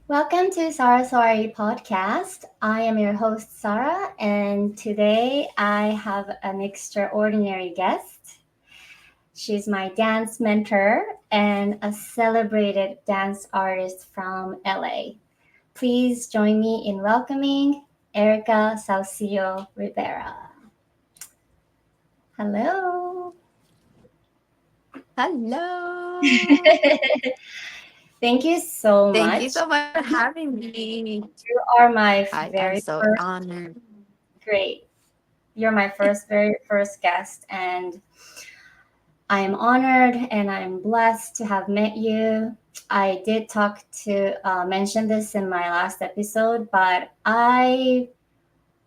Welcome to Saraswari podcast. I am your host, Sarah, and today I have an extraordinary guest. She's my dance mentor and a celebrated dance artist from LA. Please join me in welcoming Erika Saucillo Rivera. Hello. Hello. Thank you so Thank you much. so much for having me. You are my I am very so first honored. great. You're my very first guest, and I am honored and I'm blessed to have met you. I did talk to mention this in my last episode, but I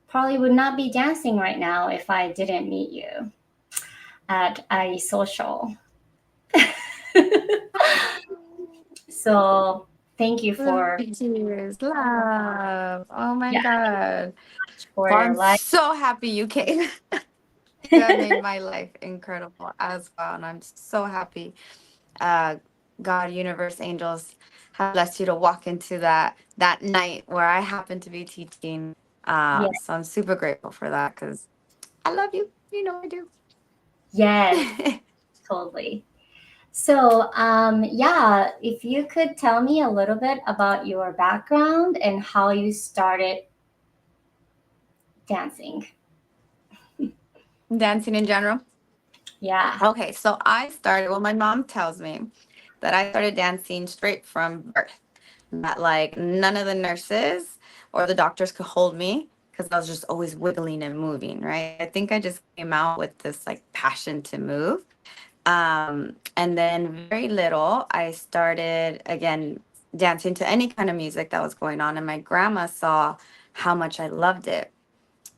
probably would not be dancing right now if I didn't meet you at a social. So thank you for Cheers, love. Oh my yeah God. for Well, your I'm life. so happy you came. You have made my life incredible as well. And I'm so happy. Uh, God, universe, angels have blessed you to walk into that night where I happen to be teaching. Yeah. So I'm super grateful for that because I love you. You know I do. Yes, totally. So, yeah, if you could tell me a little bit about your background and how you started dancing. Dancing in general. Yeah. Okay, so I started, well, my mom tells me that I started dancing straight from birth. That like none of the nurses or the doctors could hold me because I was just always wiggling and moving, right? I think I just came out with this like passion to move. And then very little, I started again dancing to any kind of music that was going on, and my grandma saw how much I loved it.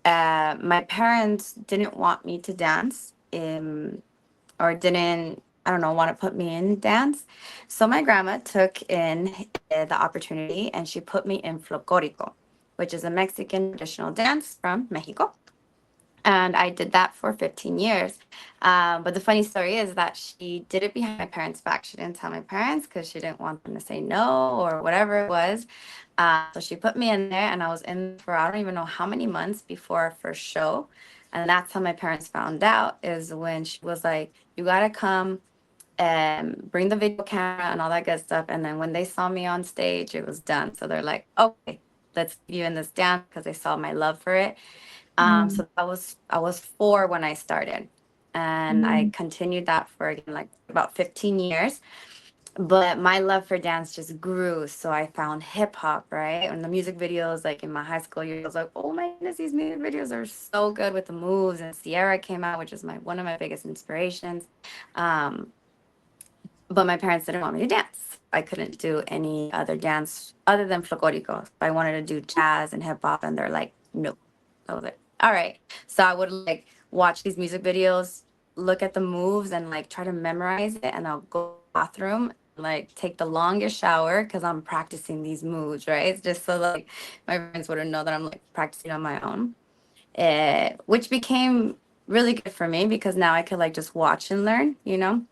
My parents didn't want me to dance. Or didn't, I don't know, want to put me in dance. So my grandma took in the opportunity and she put me in folklorico, which is a Mexican traditional dance from Mexico. And I did that for 15 years. But the funny story is that she did it behind my parents' back. She didn't tell my parents because she didn't want them to say no or whatever it was. So she put me in there, and I was in for I don't even know how many months before our first show. And that's how my parents found out is when she was like, "You gotta come and bring the video camera and all that good stuff." And then when they saw me on stage, it was done. So they're like, "Okay, let's give you in this dance," because they saw my love for it. Mm, So I was 4 when I started, and I mm, continued that for again like about 15 years. But my love for dance just grew, so I found hip hop, right? And the music videos, like in my high school years, I was like, "Oh my goodness, these music videos are so good with the moves." And Sierra came out, which is my one of my biggest inspirations. Um, but my parents didn't want me to dance. I couldn't do any other dance other than flamenco. I wanted to do jazz and hip hop, and they're like, "No." I was like, "All right." So I would like watch these music videos, look at the moves, and like try to memorize it. And I'll go to the bathroom, and, like take the longest shower because I'm practicing these moves, right? It's just so like my friends wouldn't know that I'm like practicing on my own, which became really good for me because now I could like just watch and learn, you know.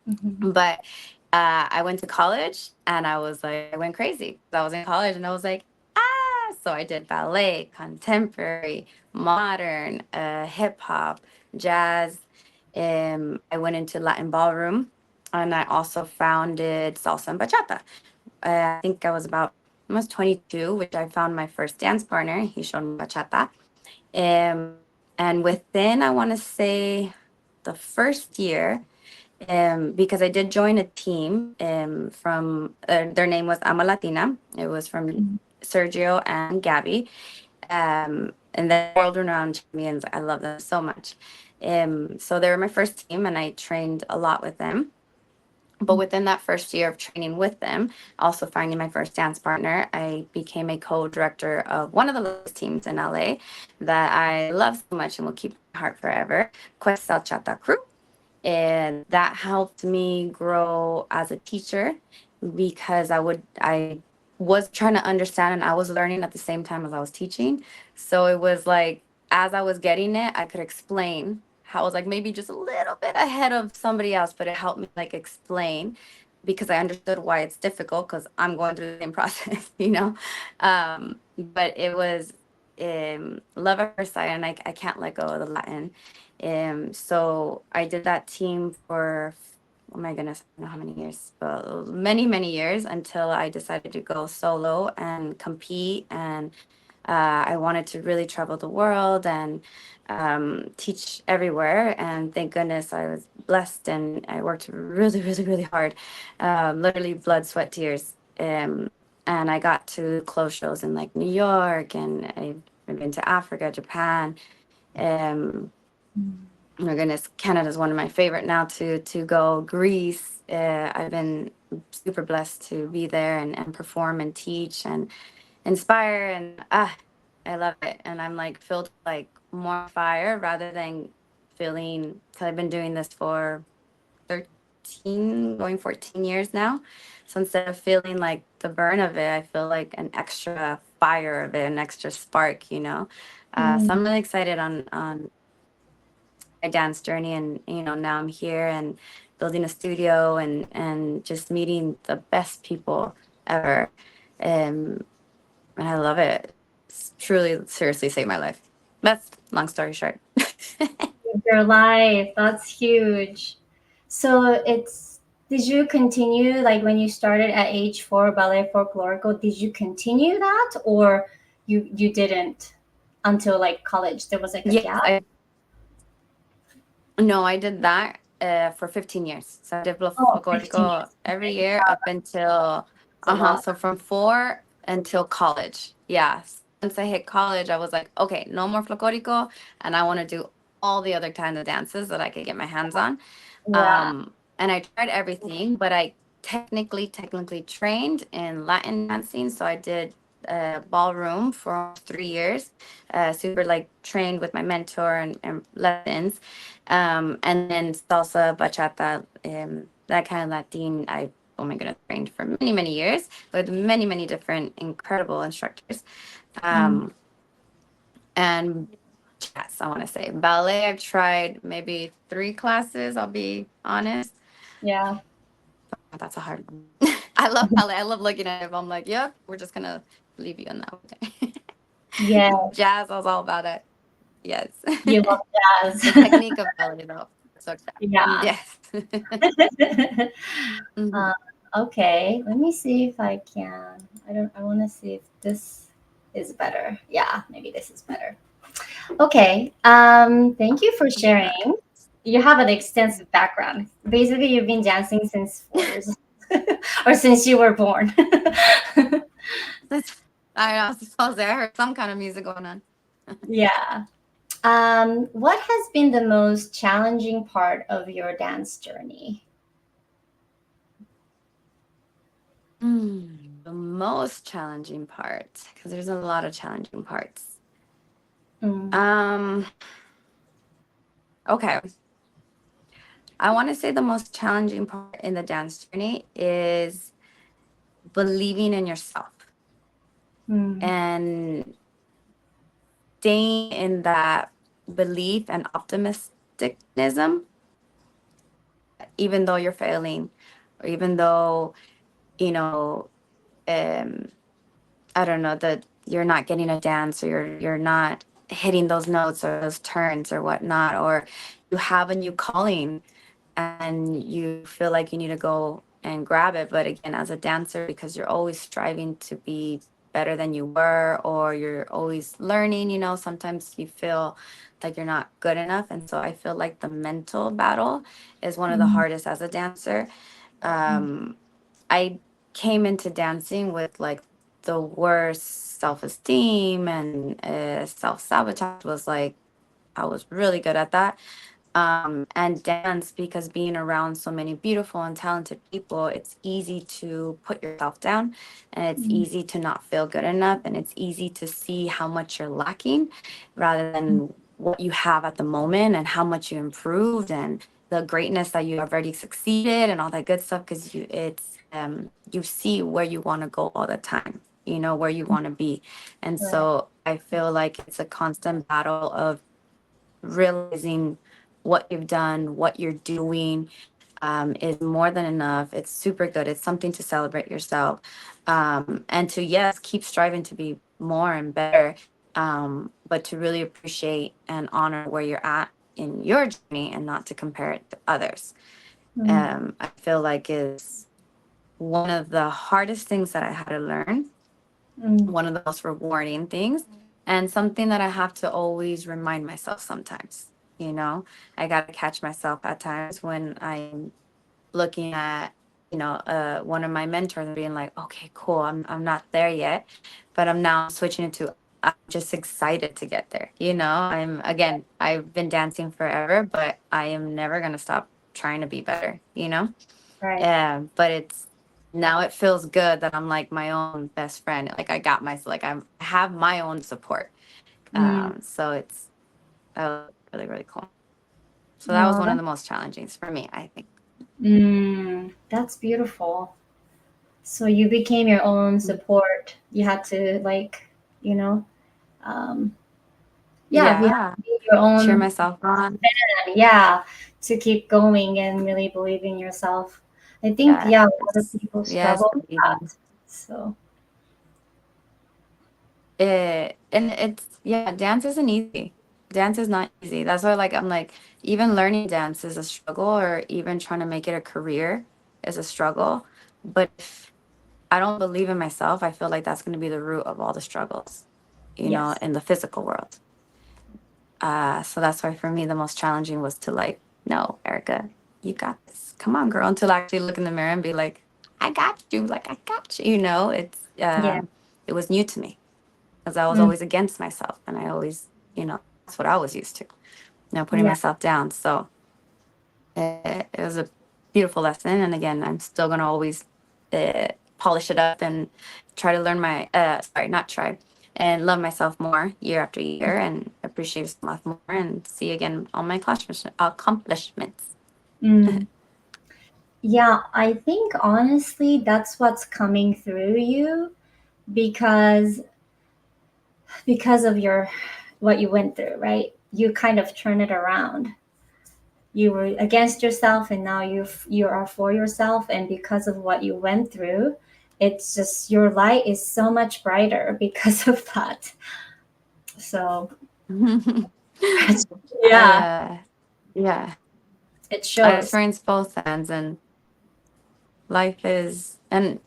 mhm. But I went to college and I was like, I went crazy. I was in college and I was like, ah. So I did ballet, contemporary, modern, hip hop, jazz. I went into Latin ballroom, and I also founded Salsa and Bachata. I think I was about almost 22, which I found my first dance partner. He showed me bachata. Um, and within, I want to say, the first year, because I did join a team from their name was Ama Latina. It was from Sergio and Gabby, and they're world renowned champions. I love them so much. So they were my first team, and I trained a lot with them. But within that first year of training with them, also finding my first dance partner, I became a co-director of one of the latest teams in LA that I love so much and will keep in my heart forever, Quest Salchata Crew. And that helped me grow as a teacher because I was trying to understand and I was learning at the same time as I was teaching. So it was like as I was getting it, I could explain how I was like maybe just a little bit ahead of somebody else, but it helped me like explain because I understood why it's difficult because I'm going through the same process, But it was love at first sight, and I can't let go of the Latin. So I did that team for, oh my goodness, I don't know how many years, but many, many years until I decided to go solo and compete. And I wanted to really travel the world and teach everywhere. And thank goodness I was blessed and I worked really, really, really hard, literally blood, sweat, tears. And I got to close shows in like New York, and I've been to Africa, Japan. Um, oh my goodness, Canada is one of my favorite now to go. Greece. I've been super blessed to be there and perform and teach and inspire, and I love it. And I'm like filled with like more fire rather than feeling, because I've been doing this for 13 going 14 years now. So instead of feeling like the burn of it, I feel like an extra fire of it, an extra spark, so Mm, I'm really excited on my dance journey. And now I'm here and building a studio and just meeting the best people ever. um and I love it. It's truly, seriously saved my life. That's long story short. your life, that's huge. So it's did you continue like when you started at age 4 ballet folklorico? Did you continue that, or you didn't until like college? There was like a Yes, gap. I no, I did that for 15 years. So I did Oh, 15 folklorico years. every Okay, year wow, up until that's a lot. so from 4 until college. Yeah. Once I hit college, I was like, okay, no more folklorico, and I want to do all the other kind of dances that I could get my hands on. Yeah. And I tried everything, but I technically trained in Latin dancing. So I did ballroom for almost 3 years, super like trained with my mentor and lessons. And then salsa, bachata, that kind of Latin, oh my goodness, trained for many, many years with many, many different incredible instructors. Mm, Um, and jazz, I want to say. Ballet, I've tried maybe 3 classes, I'll be honest. yeah. That's a hard one. I love ballet. I love looking at it. I'm like, yep, we're just gonna leave you in that way. Yeah. Jazz, I was all about it. Yes. You love The jazz. technique of ballet, though. So Yeah. yes. Uh, Mhm. okay, let me see if I can. I want to see if this is better. Yeah, maybe this is better. Okay. Thank you for sharing. You have an extensive background. Basically, you've been dancing since 4 years or since you were born. That's, I was supposed to. I heard some kind of music going on. Yeah. What has been the most challenging part of your dance journey? The most challenging part, because there's a lot of challenging parts. Mm, Um, okay. I want to say the most challenging part in the dance journey is believing in yourself mm, and staying in that belief and optimisticnism, even though you're failing, or even though, you know, um, I don't know, that you're not getting a dance, or you're not hitting those notes or those turns or whatnot, or you have a new calling and you feel like you need to go and grab it. But again, as a dancer, because you're always striving to be better than you were, or you're always learning, sometimes you feel like you're not good enough. And so I feel like the mental battle is one of the mm, hardest as a dancer. mm, um I came into dancing with like the worst self-esteem, and self-sabotage was like, I was really good at that. And dance, because being around so many beautiful and talented people, it's easy to put yourself down, and it's mm, easy to not feel good enough, and it's easy to see how much you're lacking rather mm, than what you have at the moment and how much you improved and the greatness that you have already succeeded and all that good stuff, because you see where you want to go all the time, where you want to be. And right. so I feel like it's a constant battle of realizing what you've done, what you're doing, is more than enough. It's super good. It's something to celebrate yourself, and to, yes, keep striving to be more and better, but to really appreciate and honor where you're at in your journey and not to compare it to others. Mm, I feel like is one of the hardest things that I had to learn, mm, one of the most rewarding things, and something that I have to always remind myself sometimes. You know, I got to catch myself at times when I'm looking at, one of my mentors and being like, okay, cool, I'm not there yet, but I'm now switching it to, I'm just excited to get there. I've been dancing forever, but I am never going to stop trying to be better, right. but it's, now it feels good that I'm like my own best friend. Like I got my, like I have my own support. Mm, So it's really, really cool. So that was oh, one of the most challenging for me, I think. that's beautiful. So you became your own support. You had to like, you know, um, yeah, you have Yeah. to be your Cheer own myself on. fan, yeah, to keep going and really believe in yourself. I think, Yes. yeah, a lot of people Yes, struggle with believing. that. So, And it's, yeah, dance isn't easy. Dance is not easy. That's why, like, I'm like, even learning dance is a struggle, or even trying to make it a career is a struggle. But if I don't believe in myself, I feel like that's going to be the root of all the struggles, yes. in the physical world. So that's why for me, the most challenging was to like, no, Erica, you got this. Come on, girl. Until I actually look in the mirror and be like, I got you. Like, I got you. Yeah. It was new to me because I was Mm, always against myself. And I always, that's what I was used to, putting yeah. myself down. So it was a beautiful lesson. And again, I'm still going to always polish it up and try to learn sorry, not try, and love myself more year after year and appreciate myself more and see again all my accomplishments. Mm. Yeah, I think honestly that's what's coming through you because of your what you went through, right? You kind of turn it around. You were against yourself and now you are for yourself, and because of what you went through, it's just your light is so much brighter because of that. So, I, yeah, yeah, it I shows. experienced both ends, and life is, and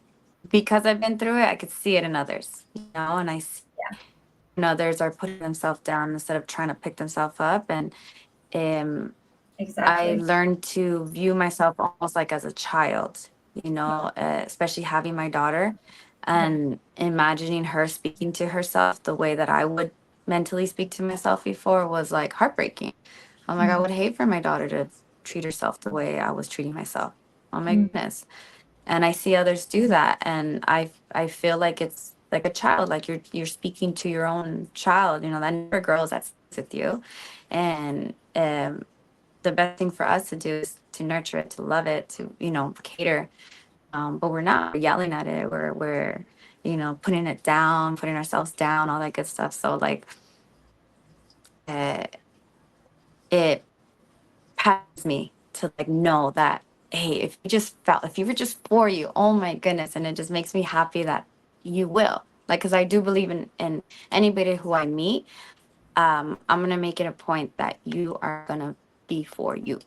because I've been through it, I could see it in others, and I see Yeah, when others are putting themselves down instead of trying to pick themselves up. And um, I exactly. learned to view myself almost like as a child, especially having my daughter Yeah. and imagining her speaking to herself the way that I would mentally speak to myself before was like heartbreaking. I'm like, I Mm, would hate for my daughter to treat herself the way I was treating myself. Oh my mm, goodness. And I see others do that, and I feel like it's like a child, like you're speaking to your own child, that never grows, that sticks with you. And the best thing for us to do is to nurture it, to love it, to cater. But we're not. We're yelling at it. We're putting it down, putting ourselves down, all that good stuff. So like, uh, it passes me to like know that, hey, if you were just for you, oh my goodness, and it just makes me happy that you will. Like, because I do believe in anybody who I meet, I'm gonna make it a point that you are gonna be for you.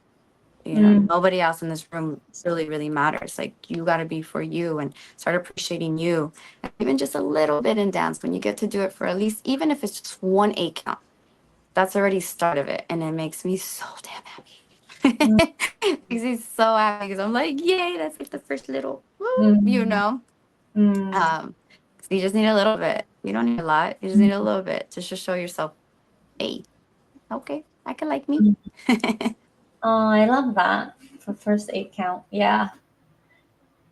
mm, Nobody else in this room really, really matters. Like, you got to be for you and start appreciating you. And even just a little bit in dance, when you get to do it for at least, even if it's just one eight count, that's already start of it. And it makes me so damn mm, happy. It makes me so happy because I'm like, yay, that's like the first little, woo, mm, mm, Um, so you just need a little bit. You don't need a lot. You just need a little bit to just show yourself, hey, okay, I can like me. mm. Oh, I love that. The first eight count. Yeah.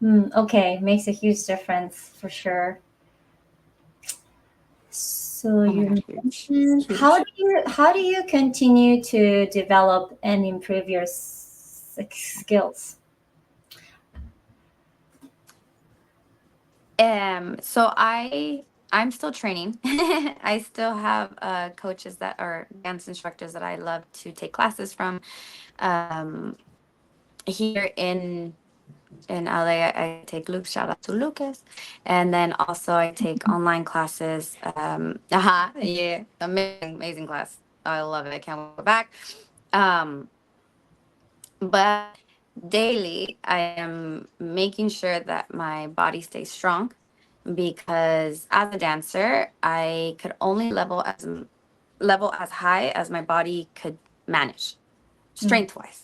Okay, makes a huge difference for sure. So Oh my you gosh, huge, mentioned huge. how do you continue to develop and improve your skills? So I'm still training. I still have coaches that are dance instructors that I love to take classes from. Um, here in LA, I take Luke. Shout out to Lucas, and then also I take online classes. Yeah, amazing, amazing class. I love it. I can't wait to go back. Um, but daily, I am making sure that my body stays strong because as a dancer, I could only level as high as my body could manage Mm, strength wise.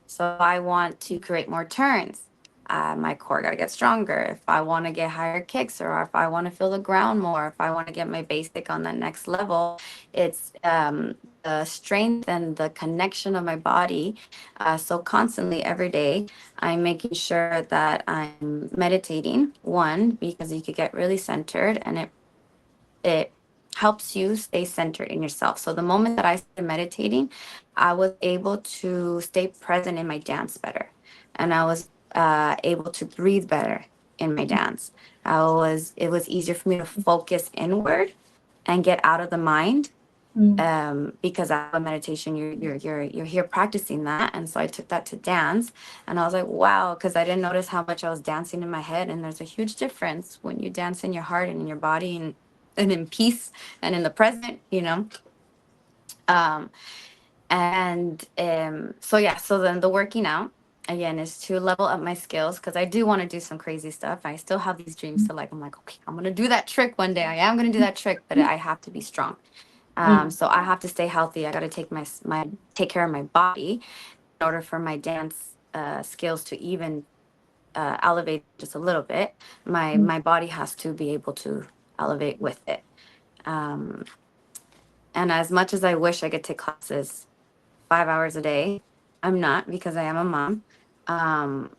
So if I want to create more turns, my core got to get stronger. If I want to get higher kicks, or if I want to feel the ground more, if I want to get my basic on the next level, it's the strength and the connection of my body. So constantly every day, I'm making sure that I'm meditating. One, because you could get really centered, and it helps you stay centered in yourself. So the moment that I started meditating, I was able to stay present in my dance better, and I was able to breathe better in my dance. It was easier for me to focus inward and get out of the mind, mm, because after meditation you're here practicing that. And so I took that to dance, and I was like, wow, because I didn't notice how much I was dancing in my head. And there's a huge difference when you dance in your heart and in your body, and in peace and in the present, you know. um and So yeah, so then the working out again is to level up my skills, because I do want to do some crazy stuff. I still have these dreams to, like, I'm like, okay, I'm gonna do that trick one day. I am gonna do that trick, but I have to be strong. mm, So I have to stay healthy. I got to take care of my body in order for my dance skills to even elevate just a little bit. mm, My body has to be able to elevate with it. Um, and as much as I wish I could take classes 5 hours a day, I'm not, because I am a mom. Um,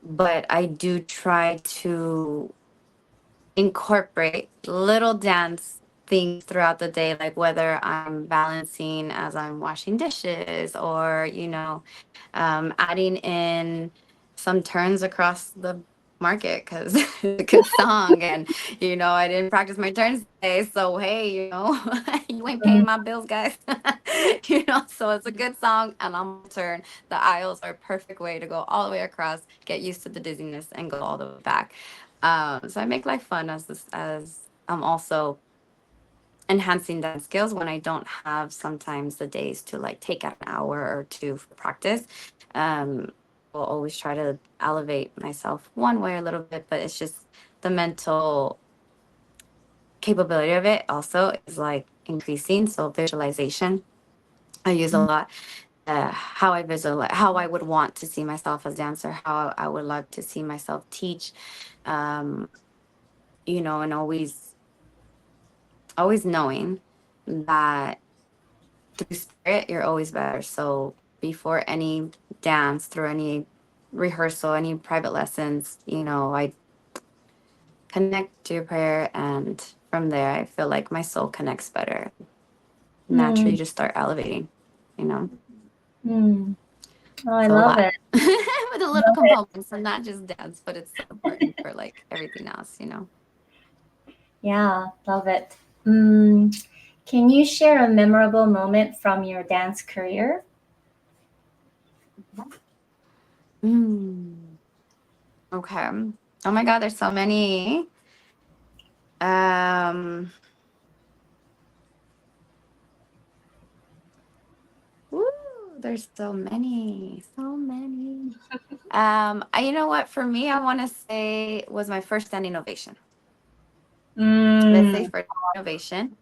but I do try to incorporate little dance things throughout the day, like whether I'm balancing as I'm washing dishes, or, adding in some turns across the market because it's a good song. And, I didn't practice my turns today. So, hey, you ain't paying mm, my bills, guys. So it's a good song. And I'm on turn. The aisles are a perfect way to go all the way across, get used to the dizziness, and go all the way back. So I make life fun as I'm also enhancing dance skills when I don't have sometimes the days to, like, take an hour or two for practice. Um, I'll always try to elevate myself one way or a little bit, but it's just the mental capability of it also is, like, increasing. So visualization, I use a mm, lot. How I visualize, how I would want to see myself as a dancer, how I would love to see myself teach, um, and always knowing that through spirit, you're always better. So before any dance, through any rehearsal, any private lessons, I connect to your prayer. And from there, I feel like my soul connects better. Naturally, mm, you just start elevating, you know? mm. Oh, I So a love lot it. with a little Love it. components, and not just dance, but it's so important for, like, everything else. Yeah, love it. Mm, can you share a memorable moment from your dance career? Mm, okay. Oh my God, there's so many. Um, Woo, there's so many, so many. You know what? For me, I want to say was my first standing ovation. Let's say Mm, first ovation,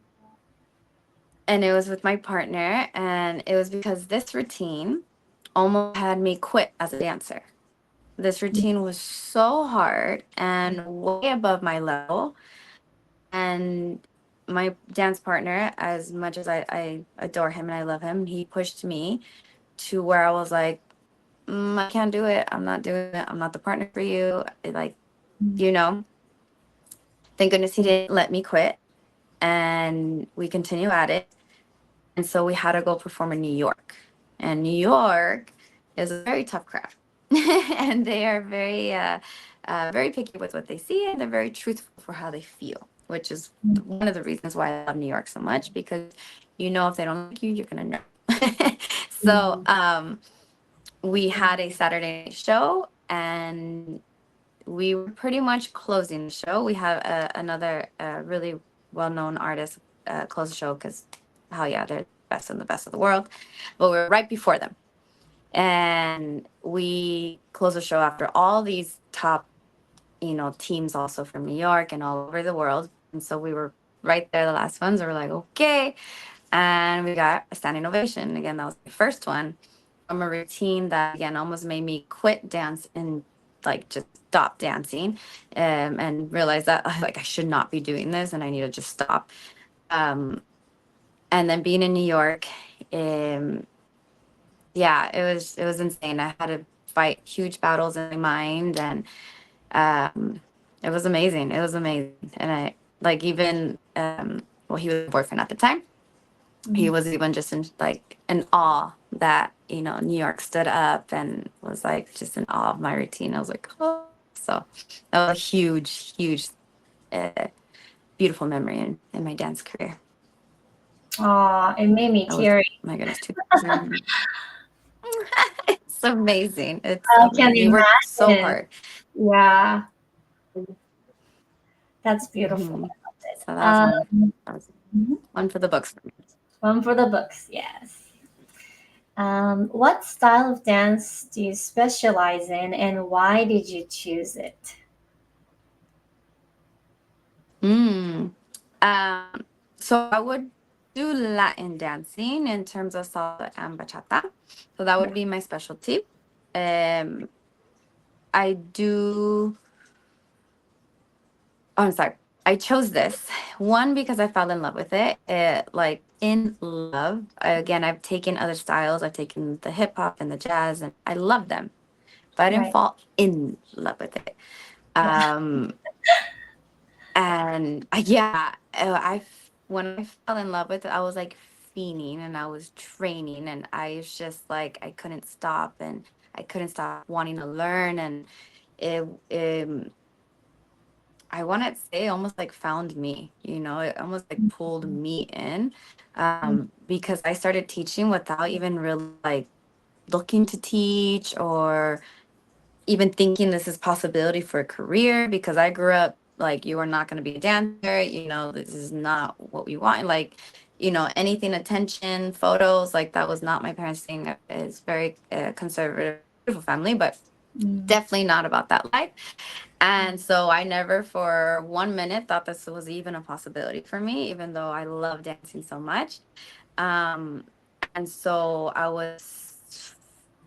and it was with my partner, and it was because this routine almost had me quit as a dancer. This routine was so hard and way above my level, and my dance partner, as much as I adore him and I love him, he pushed me to where I was like, I can't do it. I'm not doing it. I'm not the partner for you. Like, you know, thank goodness he didn't let me quit. And we continue at it. And so we had to go perform in New York. And New York is a very tough crowd. And they are very picky with what they see. And they're very truthful for how they feel, which is one of the reasons why I love New York so much, because if they don't like you, you're going to know. So, mm, we had a Saturday night show, and we were pretty much closing the show. We had another really well known artist close the show because, hell yeah, they're the best and the best of the world. But we were right before them. And we closed the show after all these top, teams also from New York and all over the world. And so we were right there, the last ones. We were like, okay. And we got a standing ovation. Again, that was the first one from a routine that, again, almost made me quit dance and like just stop dancing, and realize that like I should not be doing this and I need to just stop. Um, and then being in New York, um, yeah, it was insane. I had to fight huge battles in my mind, and um, it was amazing. It was amazing, and I like even well, he was my boyfriend at the time. He Mhm. was even just in awe that New York stood up and was like just in awe of my routine. I was like, oh, so that was a huge, uh, beautiful memory in my dance career. Aw, it made me That was, teary. my goodness, 2000. It's amazing. It's I can amazing. You work so imagine. hard. Yeah, that's beautiful. Hmm. I love it. So that was one. That was Mhm. one for the books for me. One for the books, yes. What style of dance do you specialize in, and why did you choose it? Mm. Um, so I would do Latin dancing in terms of salsa and bachata. So that Yeah, would be my specialty. Um, I do. Oh, I'm sorry. I chose this one because I fell in love with it. Like in love. Again, I've taken other styles. I've taken the hip hop and the jazz, and I love them, but I didn't right. fall in love with it. Yeah. Um, and yeah, when I fell in love with it, I was like fiending and I was training, and I was just like I couldn't stop, and I couldn't stop wanting to learn, and it, it I want to say almost like found me, it almost like pulled me in, because I started teaching without even really like looking to teach or even thinking this is possibility for a career, because I grew up like you are not going to be a dancer, this is not what we want, like anything attention, photos, like that was not my parents thing. It's very conservative, beautiful family, but Mm, definitely not about that life. And so I never for 1 minute thought this was even a possibility for me, even though I love dancing so much. Um, and so I was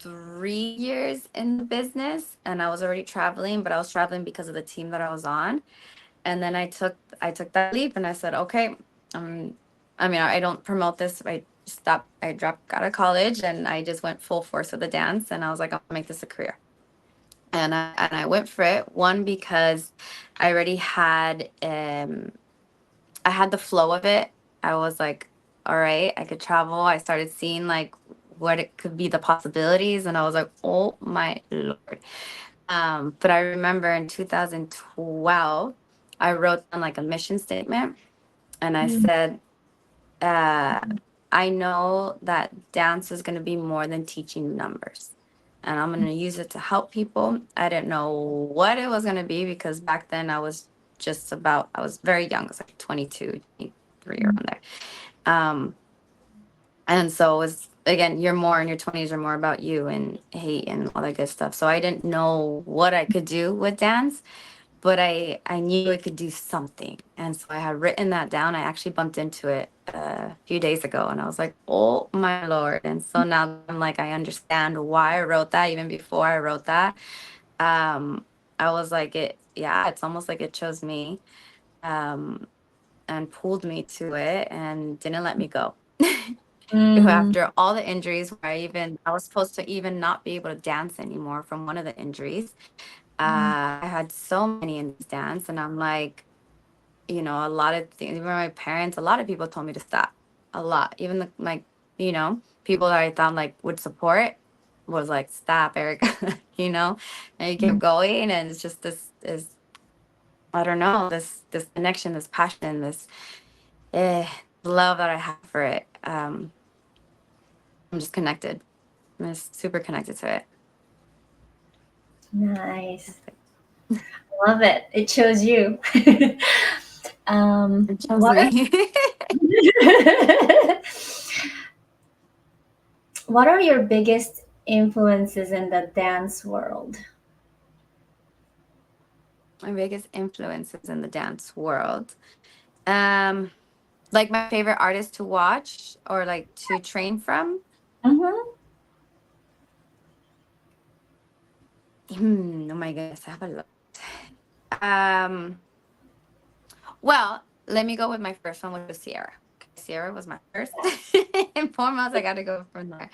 3 years in the business, and I was already traveling, but I was traveling because of the team that I was on. And then I took that leap and I said, okay, um, I mean, I don't promote this. I dropped out of college and I just went full force with the dance, and I was like, I'll make this a career. And I went for it. One, because I already had I had the flow of it. I was like, all right, I could travel. I started seeing like what it could be, the possibilities, and I was like, oh my lord. But I remember in 2012, I wrote down like a mission statement, and I mm, said, uh, I know that dance is going to be more than teaching numbers. And I'm going to use it to help people. I didn't know what it was going to be because back then I was very young. I was like 22, 23 mm, around there. Um, and so it was, again, you're more in your 20s, you're more about you and hate and all that good stuff. So I didn't know what I could do with dance, but I knew I could do something. And so I had written that down. I actually bumped into it a few days ago, and I was like, oh my Lord. And so now I'm like, I understand why I wrote that even before I wrote that. Um, I was like, yeah, it's almost like it chose me, um, and pulled me to it and didn't let me go. mm, After all the injuries, where I was supposed to even not be able to dance anymore from one of the injuries. mm, I had so many in this dance, and I'm like, a lot of things, even my parents, a lot of people told me to stop. A lot. Even people that I thought like would support was like, stop, Erica, and you kept mm, going, and it's just this is, I don't know, this connection, this passion, this love that I have for it. I'm just connected. I'm super connected to it. Nice. Love it. It shows you. It shows What me. are what are your biggest influences in the dance world? My biggest influences in the dance world. Um, like my favorite artist to watch or like to train from. Mm-hmm. Oh my goodness, I have a lot. Um, well, let me go with my first one, which was Sierra. Sierra was my first and foremost. I got to go from there.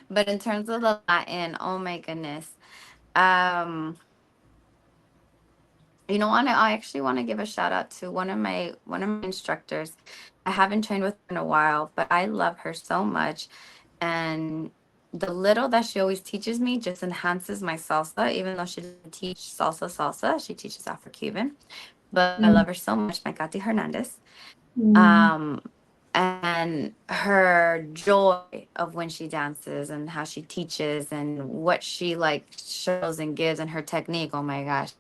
But in terms of the Latin, oh my goodness. Um, I actually want to give a shout out to one of my instructors. I haven't trained with her in a while, but I love her so much. And the little that she always teaches me just enhances my salsa, even though she doesn't teach salsa. She teaches Afro-Cuban. But I love her so much, my Katy Hernandez. Mm-hmm. Um, and her joy of when she dances and how she teaches and what she like shows and gives and her technique. Oh my gosh.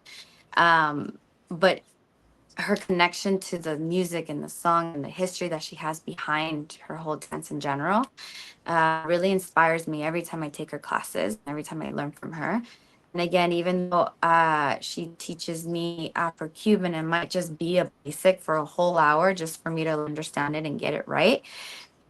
But her connection to the music and the song and the history that she has behind her whole dance in general really inspires me every time I take her classes, every time I learn from her. And again, even though she teaches me Afro Cuban, it might just be a basic for a whole hour just for me to understand it and get it right.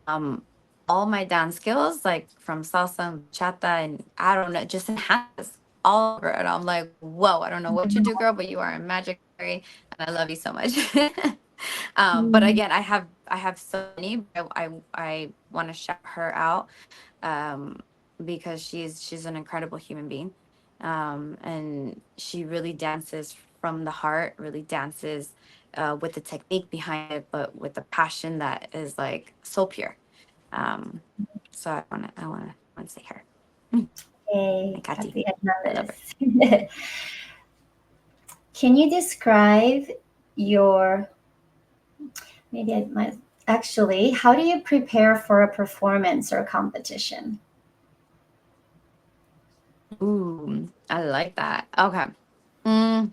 Um, all my dance skills, like from salsa and bachata, and I don't know, just enhances all over. And I'm like, whoa, I don't know what you do, girl, but you are a magic fairy, and I love you so much. But again, I have so many, but I want to shout her out um, because she's an incredible human being, and she really dances from the heart, really dances with the technique behind it, but with the passion that is like so pure. Um, so I want to say her, Hey, Makati. Katy I love her. Hernandez. Can you describe your maybe I might actually, how do you prepare for a performance or competition? Ooh, I like that. Okay. Mm,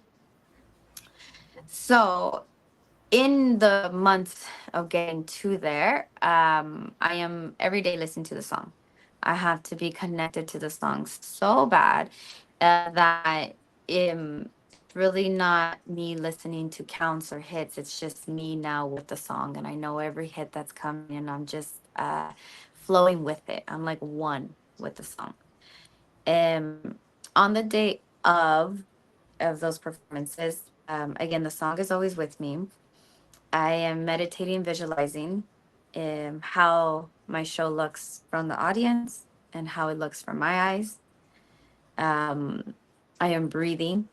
so in the month of getting to there, I am every day listening to the song. I have to be connected to the song so bad that it's really not me listening to counts or hits. It's just me now with the song, and I know every hit that's coming, and I'm just flowing with it. I'm like one with the song. Um, on the day of those performances, again, the song is always with me. I am meditating, visualizing how my show looks from the audience and how it looks from my eyes. Um, I am breathing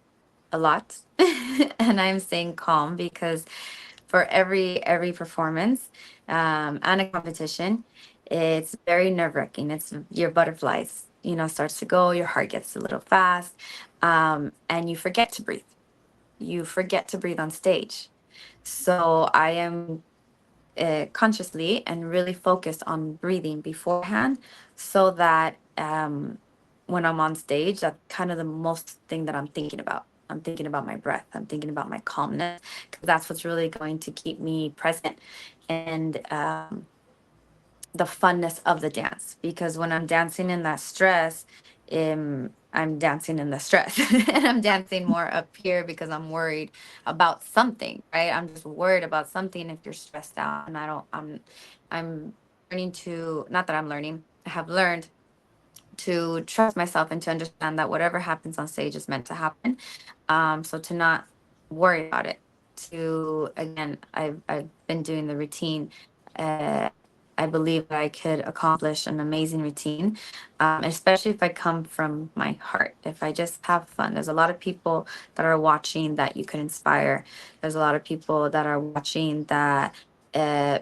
a lot and I'm staying calm because for every performance and a competition, it's very nerve wracking. It's your butterflies, starts to go, your heart gets a little fast, and you forget to breathe. You forget to breathe on stage. So I am consciously and really focused on breathing beforehand so that when I'm on stage, that's kind of the most thing that I'm thinking about. I'm thinking about my breath. I'm thinking about my calmness because that's what's really going to keep me present and the funness of the dance. Because when I'm dancing in that stress, I'm dancing in the stress and I'm dancing more up here because I'm worried about something, right? I'm just worried about something if you're stressed out and I'm learning to, not that I'm learning, I have learned to trust myself and to understand that whatever happens on stage is meant to happen. So to not worry about it. To again, I've been doing the routine. Uh, I believe that I could accomplish an amazing routine, especially if I come from my heart. If I just have fun, there's a lot of people that are watching that you could inspire. There's a lot of people that are watching that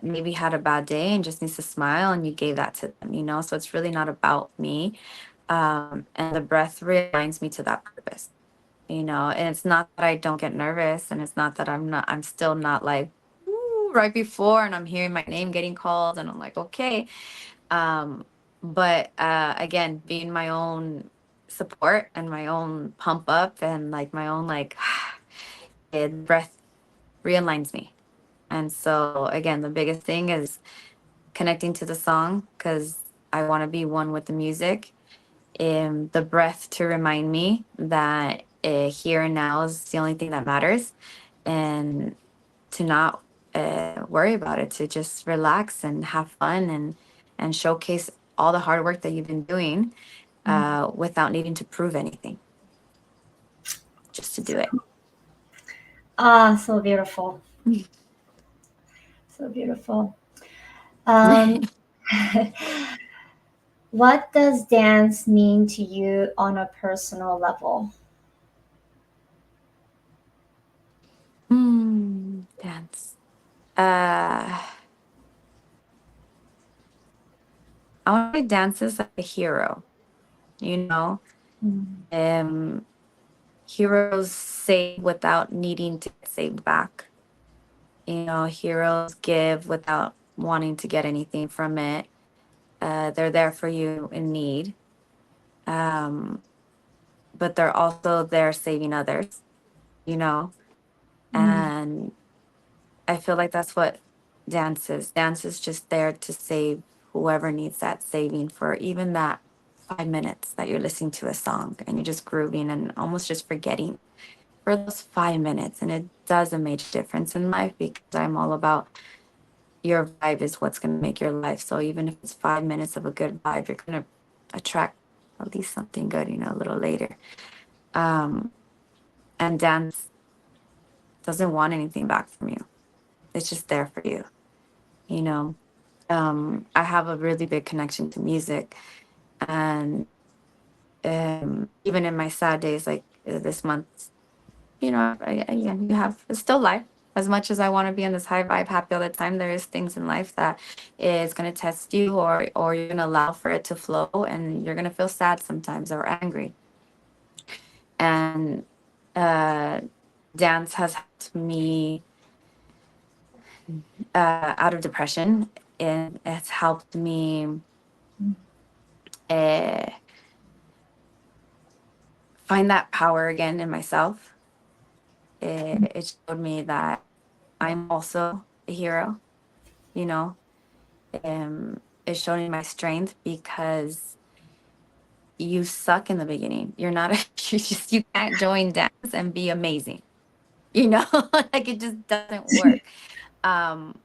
maybe had a bad day and just needs to smile, and you gave that to them. So it's really not about me, and the breath reminds me to that purpose. And it's not that I don't get nervous, and it's not that I'm still not like "Ooh," right before and I'm hearing my name getting called and I'm like, okay. But again, being my own support and my own pump up and like my own like the breath realigns me. And so again, the biggest thing is connecting to the song because I want to be one with the music. The breath to remind me that here and now is the only thing that matters, and to not worry about it, to just relax and have fun and showcase all the hard work that you've been doing without needing to prove anything, just to do it. Ah, so beautiful. So beautiful. Um, what does dance mean to you on a personal level? Dance. I want to dance as like a hero, you know. Mm, Um, Heroes save without needing to get saved back. You know, heroes give without wanting to get anything from it. They're there for you in need, um, but they're also there saving others, you know? mm, And I feel like that's what dance is. Dance is just there to save whoever needs that saving for even that 5 minutes that you're listening to a song and you're just grooving and almost just forgetting for those 5 minutes. And it does a major difference in life because I'm all about your vibe is what's going to make your life. So even if it's 5 minutes of a good vibe, you're going to attract at least something good, you know, a little later. Um, and dance doesn't want anything back from you. It's just there for you, you know. I have a really big connection to music, and even in my sad days, like this month, you know, yeah, you have it's still life. As much as I want to be in this high vibe, happy all the time, there is things in life that is going to test you, or you're going to allow for it to flow, and you're going to feel sad sometimes or angry. And uh, dance has helped me out of depression, and it's helped me mm, uh, find that power again in myself. It showed me that I'm also a hero, you know. It showed me my strength because you suck in the beginning. You're not, you can't join dance and be amazing, you know, like it just doesn't work. Um,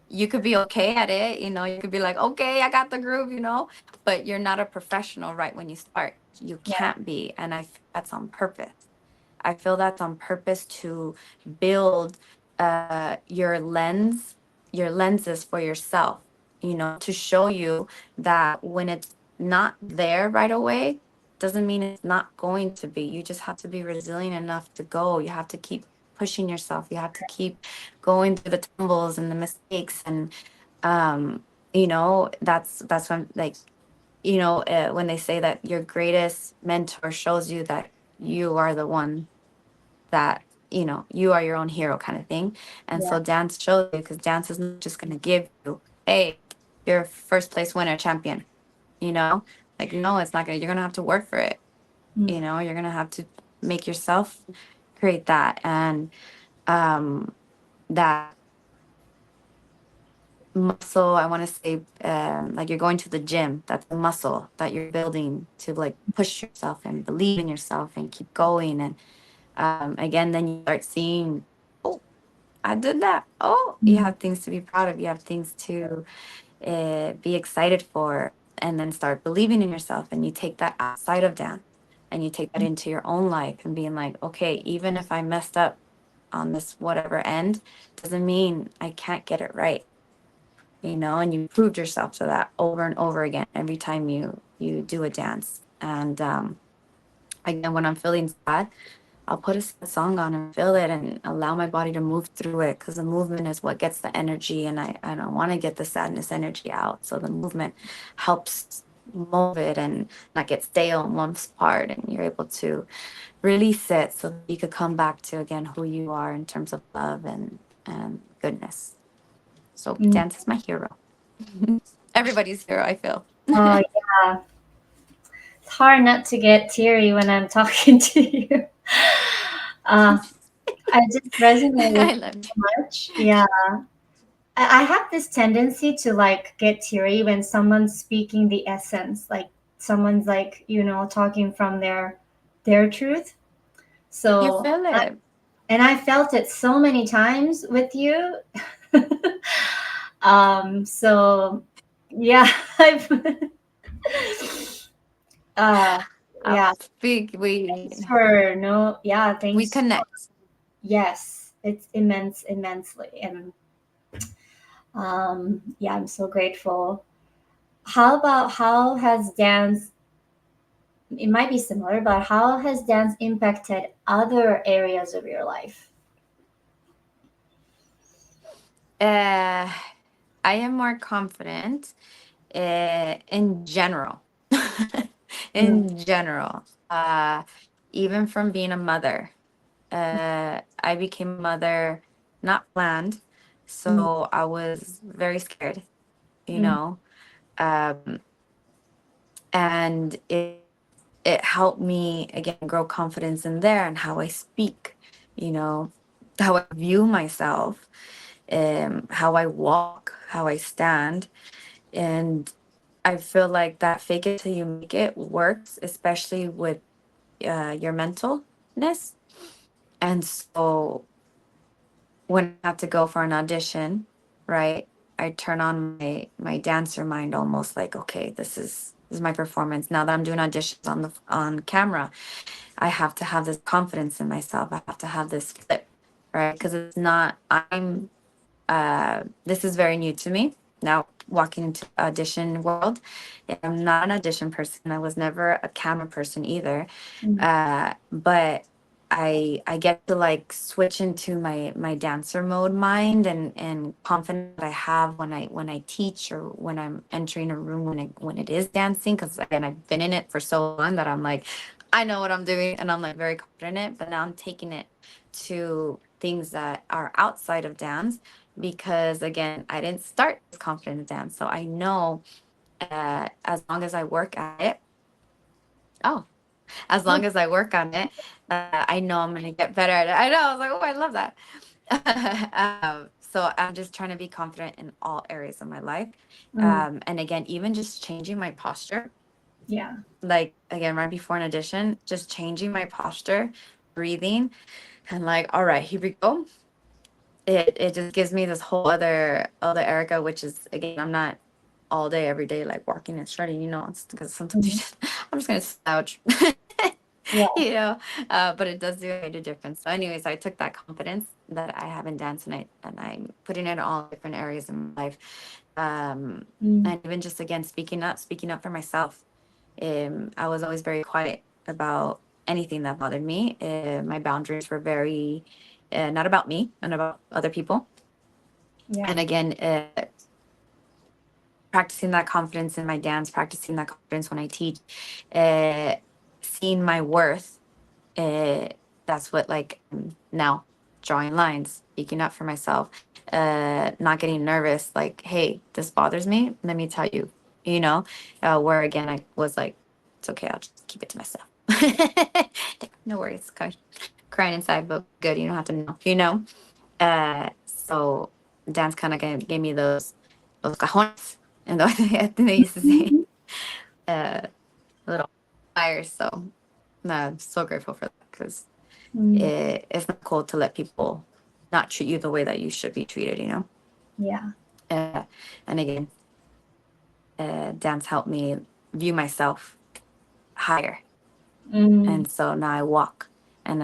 you could be okay at it, you know, you could be like, okay, I got the groove, you know, but you're not a professional right when you start. You yeah. can't be. And I feel that's on purpose. I feel that's on purpose to build your lenses for yourself, you know, to show you that when it's not there right away, doesn't mean it's not going to be. You just have to be resilient enough to go. You have to keep pushing yourself. You have to keep going through the tumbles and the mistakes. And, um, you know, that's when, like, you know, when they say that your greatest mentor shows you that you are the one that, you know, you are your own hero kind of thing. And Yeah. so dance shows you because dance is not just going to give you, hey, you're first place winner champion, you know, like, no, it's not going to, you're going to have to work for it. Mm, You know, you're going to have to make yourself create that. And um that muscle, I want to say, like you're going to the gym, that's a muscle that you're building to like push yourself and believe in yourself and keep going. And again, then you start seeing, oh, I did that. Oh, you mm, have things to be proud of. You have things to be excited for, and then start believing in yourself. And you take that outside of dance and you take that into your own life and being like, okay, even if I messed up on this whatever end, doesn't mean I can't get it right. You know, and you proved yourself to that over and over again every time you do a dance. And again, when I'm feeling sad, I'll put a sad song on and feel it and allow my body to move through it because the movement is what gets the energy. And I don't want to get the sadness energy out. So the movement helps move it and not get stale in one part. And you're able to release it so that you could come back to, again, who you are in terms of love and goodness. So mm. dance is my hero. Everybody's hero, I feel. Oh, yeah. It's hard not to get teary when I'm talking to you. Uh, I just resonate with I you love so much. Yeah. I have this tendency to like get teary when someone's speaking the essence, like someone's like, talking from their truth. you. So, Feel it. and I felt it so many times with you. So yeah, I've uh I yeah, speak. thanks for no yeah, We thanks. connect. Yes, it's immensely. And yeah, I'm so grateful. How about how has dance, it might be similar, but how has dance impacted other areas of your life? Uh, I am more confident in general. Mm, In general, even from being a mother, I became a mother not planned, mm, so I was very scared, you mm, know, um, and it helped me again grow confidence in there and how I speak, you know, how I view myself, how I walk, how I stand. And I feel like that fake it till you make it works, especially with your mentalness. And so when I have to go for an audition, right, I turn on my dancer mind, almost like, okay, this is my performance. Now that I'm doing auditions on camera, I have to have this confidence in myself. I have to have this flip, right? Because it's not, this is very new to me now walking into the audition world. I'm not an audition person. I was never a camera person either. mm, But I get to like switch into my dancer mode mind and confidence that I have when I teach or when I'm entering a room when it is dancing, because again I've been in it for so long that I'm like I know what I'm doing and I'm like very confident in it. But now I'm taking it to things that are outside of dance, because again I didn't start as confident in dance, so I know as long as I work at it. Oh, as long as I work on it, I know I'm gonna get better at it. I know. I was like, oh, I love that. So I'm just trying to be confident in all areas of my life. mm, And again, even just changing my posture, yeah. like again, right before an audition, just changing my posture, breathing, and like, all right, here we go. It just gives me this whole other Erica, which is again, I'm not all day every day like walking and shredding, it's because sometimes Mm, I'm just gonna slouch. yeah. you know, but it does do a major difference. So, anyways, I took that confidence that I have in dance, and I'm putting it in all different areas in my life, Mm, and even just again speaking up for myself. I was always very quiet about anything that bothered me. My boundaries were very not about me and about other people. yeah. And again, practicing that confidence in my dance, practicing that confidence when I teach, uh, seeing my worth, uh, that's what like now drawing lines, speaking up for myself, not getting nervous, like, hey, this bothers me, let me tell you, where again I was like, it's okay, I'll just keep it to myself. No worries, crying inside, but good, you don't have to know, so dance kind of gave me those cajones, and I think they used to say, Mhm. uh little fires. So I'm so grateful for that, because Mm, it's not cool to let people not treat you the way that you should be treated. yeah. Uh, and again, dance helped me view myself higher. Mm, And so now I walk and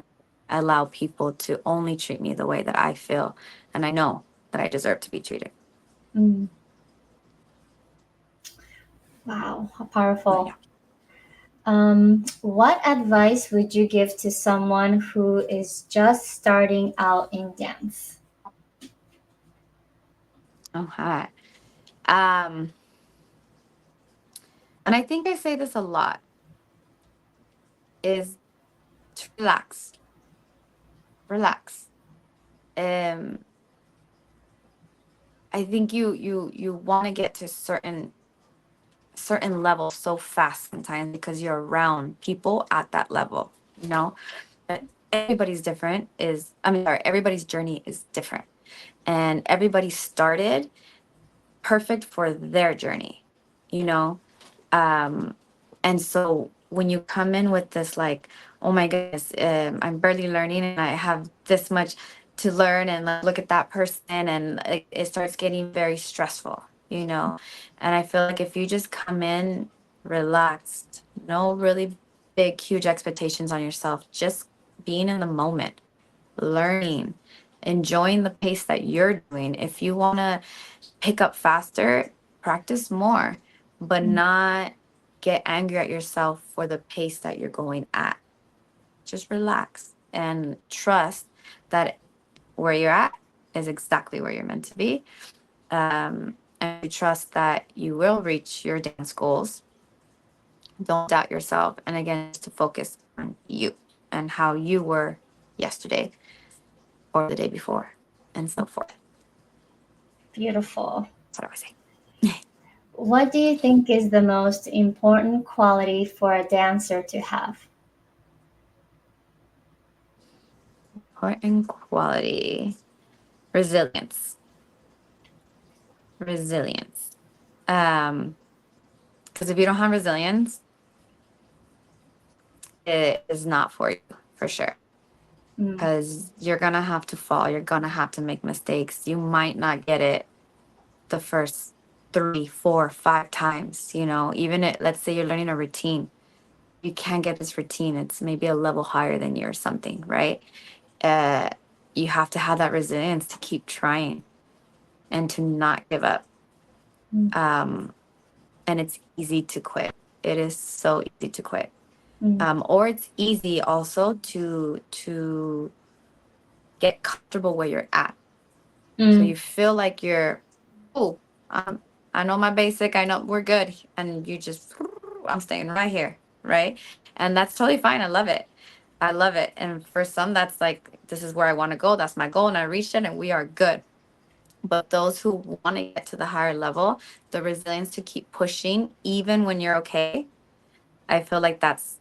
I allow people to only treat me the way that I feel. And I know that I deserve to be treated. mm. Wow, how But powerful. yeah. What advice would you give to someone who is just starting out in dance? Oh, hi. Um, and I think I say this a lot, is to relax, relax. Um, I think you want to get to certain certain level so fast sometimes because you're around people at that level, you know? But everybody's different is, I mean, sorry, everybody's journey is different. And everybody started perfect for their journey, you know? Um, and so when you come in with this, like, oh my goodness, I'm barely learning and I have this much to learn, and like, look at that person, and like, it starts getting very stressful, you know? And I feel like if you just come in relaxed, no really big, huge expectations on yourself, just being in the moment, learning, enjoying the pace that you're doing. If you want to pick up faster, practice more, but not get angry at yourself for the pace that you're going at. Just relax and trust that where you're at is exactly where you're meant to be. And you trust that you will reach your dance goals. Don't doubt yourself. And again, just to focus on you and how you were yesterday or the day before and so forth. Beautiful. That's what I would say. What do you think is the most important quality for a dancer to have? Important quality. Resilience. Resilience. Because if you don't have resilience, it is not for you, for sure. Mm, Because you're gonna have to fall. You're gonna have to make mistakes. You might not get it the first 3, 4, 5 times. You know, even it. Let's say you're learning a routine. You can't get this routine. It's maybe a level higher than you or something, right? Uh, you have to have that resilience to keep trying and to not give up. mm, Um, and it's easy to quit. It is so easy to quit. mm, Or it's easy also to get comfortable where you're at. So mm, you feel like you're, oh, I know my basic. I know we're good, and you just, I'm staying right here, right? And that's totally fine. I love it. I love it. And for some, that's like, this is where I want to go. That's my goal, and I reached it, and we are good. But those who want to get to the higher level, the resilience to keep pushing, even when you're okay, I feel like that's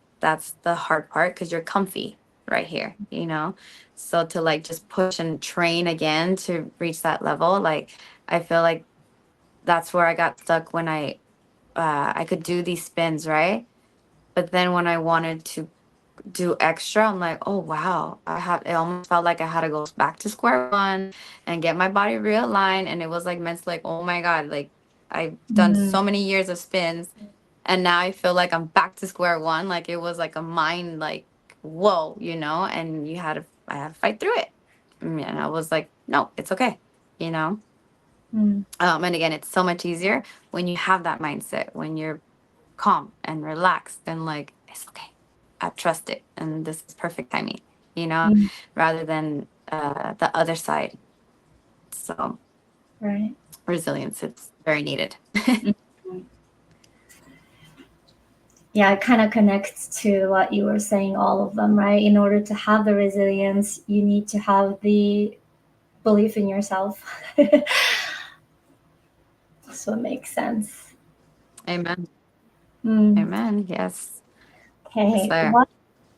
the hard part because you're comfy right here, you know? So to like just push and train again to reach that level, like I feel like that's where I got stuck when I could do these spins, right? But then when I wanted to do extra, I'm like, oh wow, it almost felt like I had to go back to square one and get my body realigned. And it was like meant to like, oh my God, like I've done mm, so many years of spins and now I feel like I'm back to square one. Like it was like a mind like, whoa, you know, and I had to fight through it. And I was like, no, it's okay, you know? mm, And again, it's so much easier when you have that mindset, when you're calm and relaxed and like, it's okay. I trust it. And this is perfect timing, you know, mm. rather than the other side. So Right. resilience, it's very needed. Mhm. Yeah, it kind of connects to what you were saying, all of them, right? In order to have the resilience, you need to have the belief in yourself. So it makes sense. Amen. Mm. Amen. Yes. Yes, Okay. sir. What?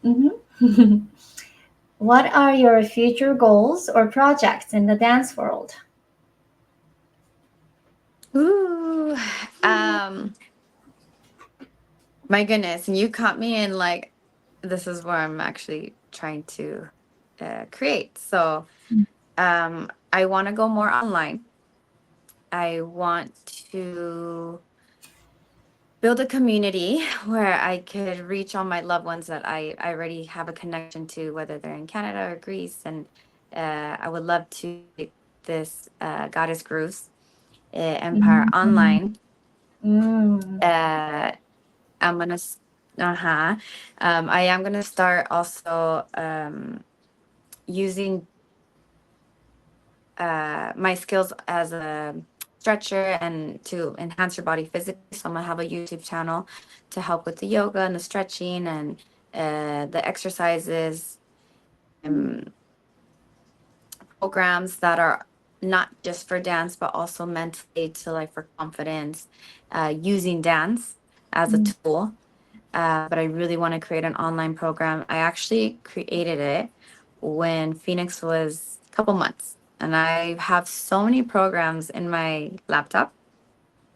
Mhm. What are your future goals or projects in the dance world? Ooh. Um, my goodness. And you caught me in like, this is where I'm actually trying to create. So I want to go more online. I want to build a community where I could reach all my loved ones that I already have a connection to, whether they're in Canada or Greece. And I would love to take this Goddess Grooves Empire Mm, online. mm, Uh, I'm gonna, uh-huh. I am gonna start also using my skills as a stretcher and to enhance your body physically. So I'm gonna have a YouTube channel to help with the yoga and the stretching and the exercises, um, programs that are not just for dance, but also mentally to like for confidence, using dance as a Mm. tool. But I really want to create an online program. I actually created it when Phoenix was a couple months, and I have so many programs in my laptop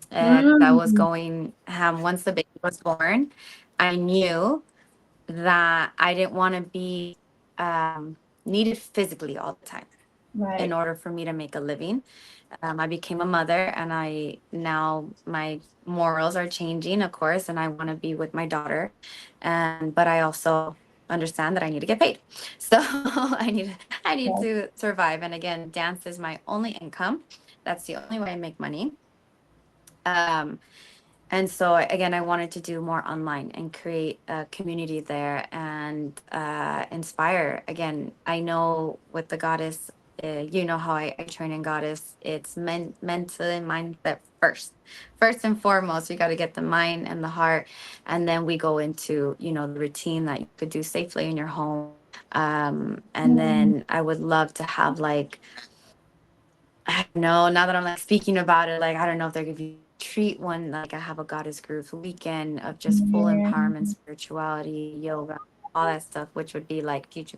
that was Mm. going once the baby was born. I knew that I didn't want to be needed physically all the time in Right. order for me to make a living. I became a mother, and I now my morals are changing, of course, and I want to be with my daughter, and but I also understand that I need to get paid, so I need Yeah. to survive. And again, dance is my only income. That's the only way I make money. Um, and so again, I wanted to do more online and create a community there and inspire. Again, I know with the goddess, you know how I train in goddess. It's mental and mindset first and foremost. You got to get the mind and the heart, and then we go into the routine that you could do safely in your home. And Mm. then I would love to have like, I don't know, now that I'm like speaking about it, like I don't know if there could be treat one, like I have a goddess group weekend of just full Yeah. empowerment, spirituality, yoga, all that stuff, which would be like future.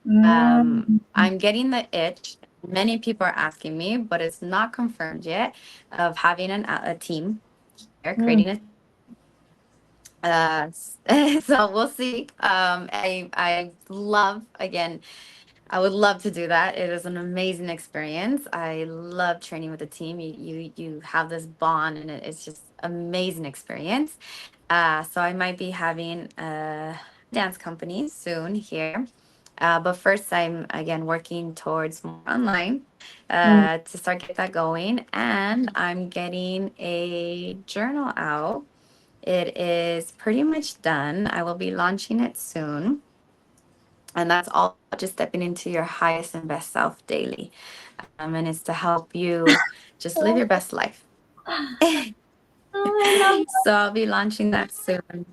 Mm. I'm getting the itch. Many people are asking me, but it's not confirmed yet, of having a team or Mm. creating a so we'll see. I love, again, I would love to do that. It is an amazing experience. I love training with a team. You have this bond, and it's just amazing experience. So I might be having a dance company soon here. But first, I'm again working towards more online Mm. to start get that going, and I'm getting a journal out. It is pretty much done. I will be launching it soon, and that's all about just stepping into your highest and best self daily. And it's to help you just live Oh, your best life. I love So I'll be launching that soon.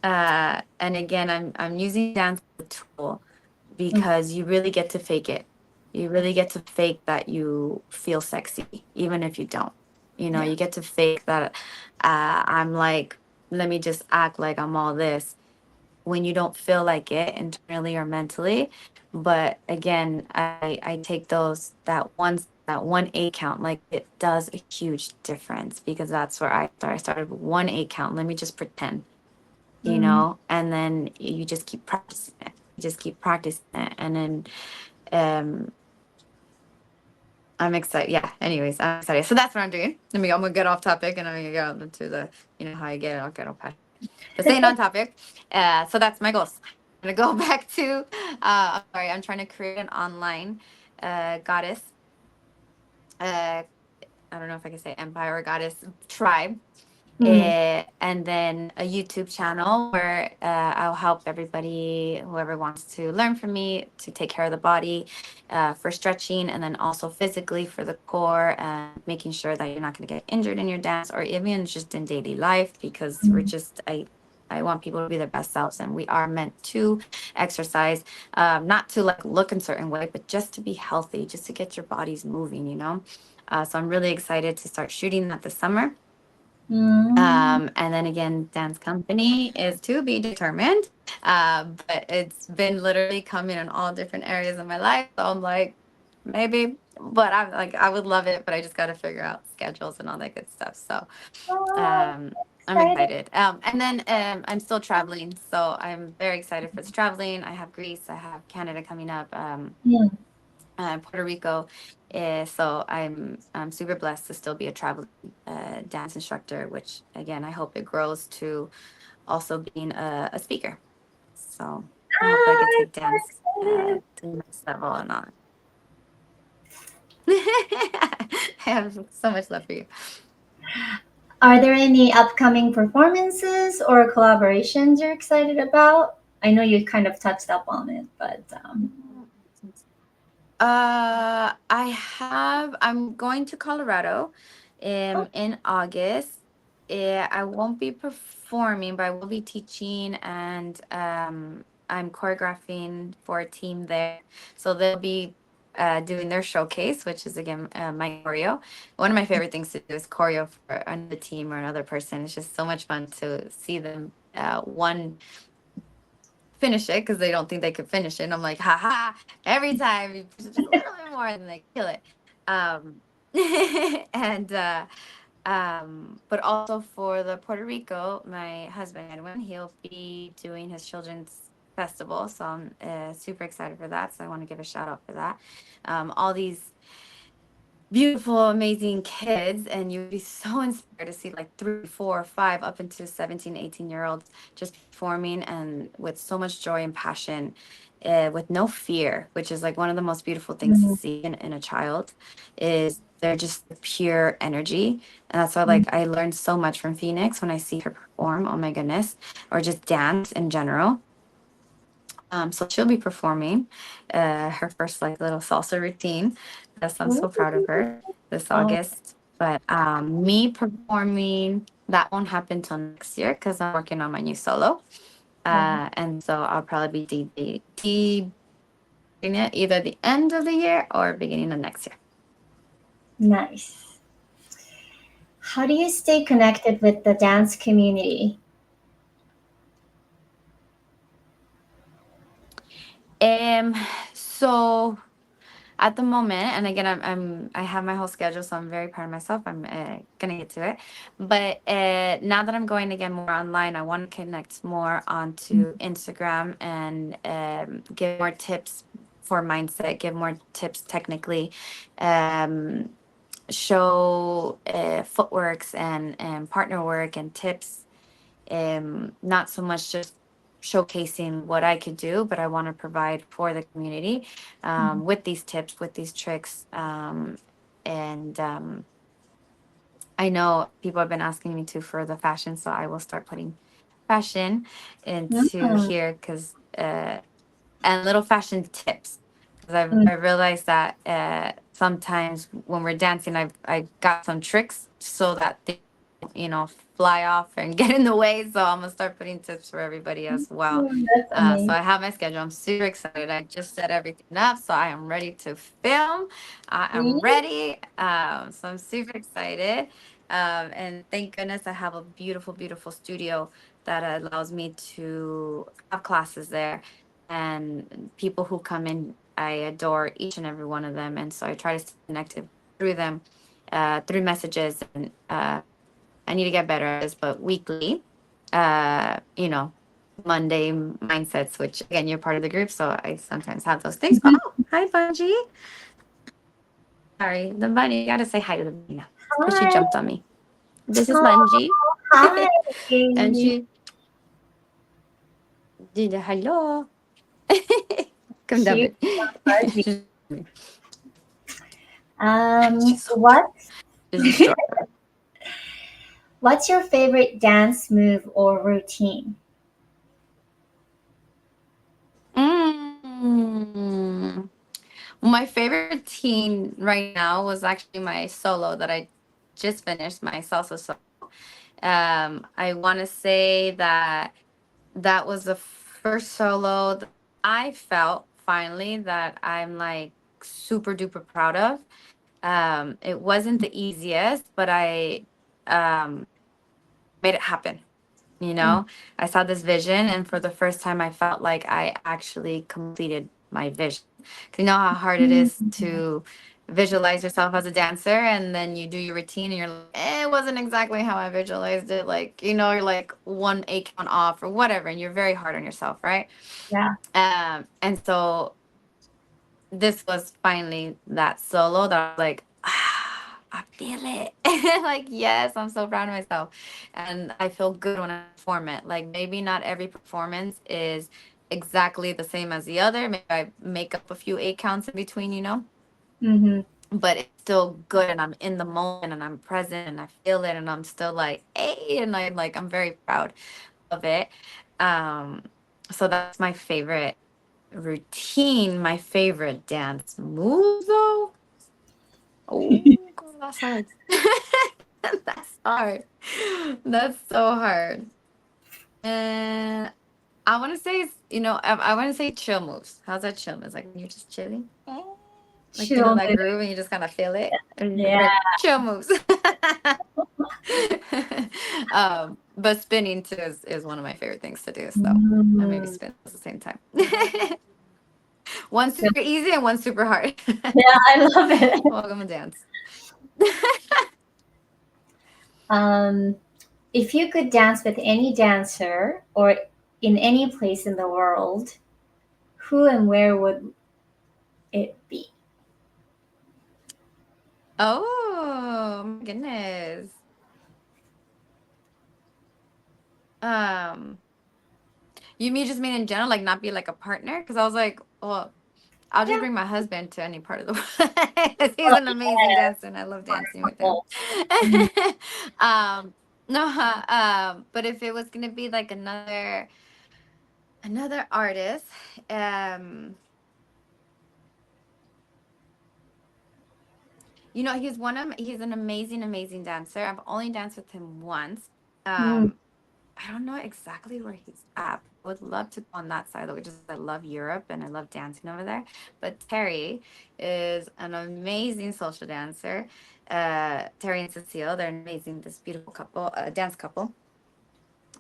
And again, I'm using dance as a tool that. because you really get to fake it. You really get to fake that you feel sexy, even if you don't. Yeah. You get to fake that I'm like, let me just act like I'm all this when you don't feel like it internally or mentally. But again, I take those that one eight count, like it does a huge difference, because that's where I started. I started with one eight count. Let me just pretend, Mm. and then you just keep practicing it. You just keep practicing it. And then um I'm excited. Yeah. Anyways, I'm excited. So that's what I'm doing. I'm gonna get off topic, and I'm gonna get into the how I get all passionate. But staying on topic, so that's my goals. I'm gonna go back to. I'm sorry, I'm trying to create an online goddess. Uh, I don't know if I can say empire or goddess tribe, Mm. and then a YouTube channel where I'll help everybody, whoever wants to learn from me, to take care of the body for stretching, and then also physically for the core, and making sure that you're not going to get injured in your dance or even just in daily life, because we're Mm. just, I want people to be their best selves, and we are meant to exercise, not to like look in certain way, but just to be healthy, just to get your bodies moving. So I'm really excited to start shooting that this summer. Mm. And then again, dance company is to be determined. But it's been literally coming in all different areas of my life. So I'm like, maybe, but I'm like, I would love it, but I just got to figure out schedules and all that good stuff. So Oh, um, I'm exciting. excited. And then I'm still traveling. So I'm very excited for the traveling. I have Greece, I have Canada coming up. Mm. Puerto Rico. So I'm super blessed to still be a traveling dance instructor, which again I hope it grows to also being a speaker. So I hope I could I'm take so dance excited. to the next level and on. I have so much love for you. Are there any upcoming performances or collaborations you're excited about? I know you kind of touched up on it, but I'm going to Colorado oh, in August. I won't be performing, but I will be teaching, and I'm choreographing for a team there. So there'll be doing their showcase, which is again my choreo. One of my favorite things to do is choreo for another team or another person. It's just so much fun to see them one finish it because they don't think they could finish it. And I'm like, haha, every time you push it just a little bit more and they kill it. Um, and but also for the Puerto Rico, my husband Edwin, he'll be doing his children's festival, so I'm super excited for that. So I want to give a shout out for that. All these beautiful, amazing kids, and you'd be so inspired to see like 3, 4, 5, up into 17, 18-year olds just performing and with so much joy and passion, with no fear, which is like one of the most beautiful things to Mm, see in a child, is they're just pure energy. And that's why mm, like I learned so much from Phoenix when I see her perform. Oh my goodness. Or just dance in general. So she'll be performing her first like little salsa routine. Yes, I'm so proud of her this oh, August. But me performing, that won't happen till next year because I'm working on my new solo. yeah, And so I'll probably be it either the end of the year or beginning of next year. nice. How do you stay connected with the dance community? So at the moment, and again, I have my whole schedule, so I'm very proud of myself. I'm gonna get to it, but now that I'm going again more online, I want to connect more onto Instagram and give more tips for mindset, give more tips technically, um, show footworks and partner work and tips, not so much just showcasing what I could do, but I want to provide for the community with these tips, with these tricks. And I know people have been asking me to for the fashion, so I will start putting fashion into Mm, here because and little fashion tips because mm, I realized that sometimes when we're dancing, I got some tricks so that they fly off and get in the way. So I'm gonna start putting tips for everybody as well. that's So amazing. I have my schedule. I'm super excited. I just set everything up, so I am ready to film. I am ready. So I'm super excited. And thank goodness I have a beautiful, beautiful studio that allows me to have classes there, and people who come in, I adore each and every one of them, and so I try to stay connected through them, through messages, and I need to get better at this, but weekly, uh you know Monday mindsets, which again, you're part of the group, so I sometimes have those things. Oh, hi Bungie. Sorry, the bunny. Gotta say hi to the bunny now because she Hi. jumped on me. This is Oh, Bungie. hi. And she did a hello. Come down, Cute bit. fuzzy. she's Um, she's so cute. what She's a short. what's your favorite dance move or routine? Mm. My favorite routine right now was actually my solo that I just finished, my salsa solo. I want to say that that was the first solo that I felt finally that I'm like super duper proud of. It wasn't the easiest, but I um, made it happen. You Mm, know, I saw this vision, and for the first time, I felt like I actually completed my vision. 'Cause you know how hard it is mm, to visualize yourself as a dancer, and then you do your routine, and you're like, it wasn't exactly how I visualized it. Like, you're like one A count off or whatever, and you're very hard on yourself, right? yeah. And so this was finally that solo that I was like, I feel it. Like, yes, I'm so proud of myself. And I feel good when I perform it. Like, maybe not every performance is exactly the same as the other. Maybe I make up a few eight counts in between, Mm-hmm. but it's still good. And I'm in the moment and I'm present and I feel it. And I'm still like, hey, and I'm very proud of it. Um, so that's my favorite routine. My favorite dance move, though. Oh, God, that's hard. That's hard. That's so hard. And I want to say, I want to say chill moves. How's that chill moves? Like when you're just chilling. Like, you know, Chill that moves. groove and you just kind of feel it. Yeah. Chill moves. But spinning too is one of my favorite things to do. So I maybe Mm. spin at the same time. One's super easy and one's super hard. Yeah, I love it. Welcome to dance. Um, if you could dance with any dancer or in any place in the world, who and where would it be? Oh my goodness. Um, you mean just mean in general, like not be like a partner? Because I was like, well, I'll just Yeah. bring my husband to any part of the world. 'Cause he's Oh, an amazing dancer and I love dancing with him. wonderful. Mm. No, but if it was gonna be like another artist, um, you know, he's an amazing dancer. I've only danced with him once. Mm. I don't know exactly where he's at. I would love to go on that side, though, just I love Europe and I love dancing over there. But Terry is an amazing social dancer. Terry and Cecile, they're an amazing, this beautiful couple, dance couple.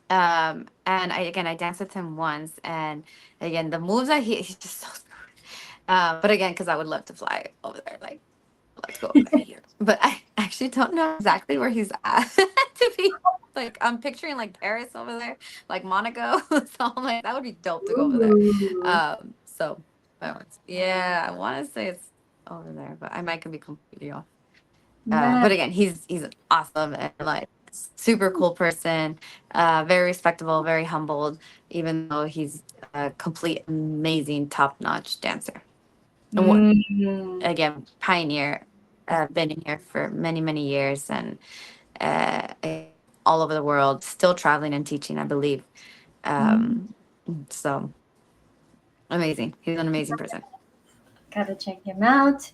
And I danced with him once, and again, the moves that he's just so smooth. But again, because I would love to fly over there, like love to go over there here. But I actually don't know exactly where he's at. To be like, I'm picturing like Paris over there, like Monaco. So I'm like, that would be dope to go over there. Ooh. So yeah, I want to say it's over there, but I might could be completely off. Nice. But again, he's awesome and like super cool person, very respectable, very humbled, even though he's a complete amazing top notch dancer. And what Mm. again, pioneer, been in here for many years and again, all over the world, still traveling and teaching, I believe. Mm. Um, so amazing. He's an amazing person. Gotta check him out.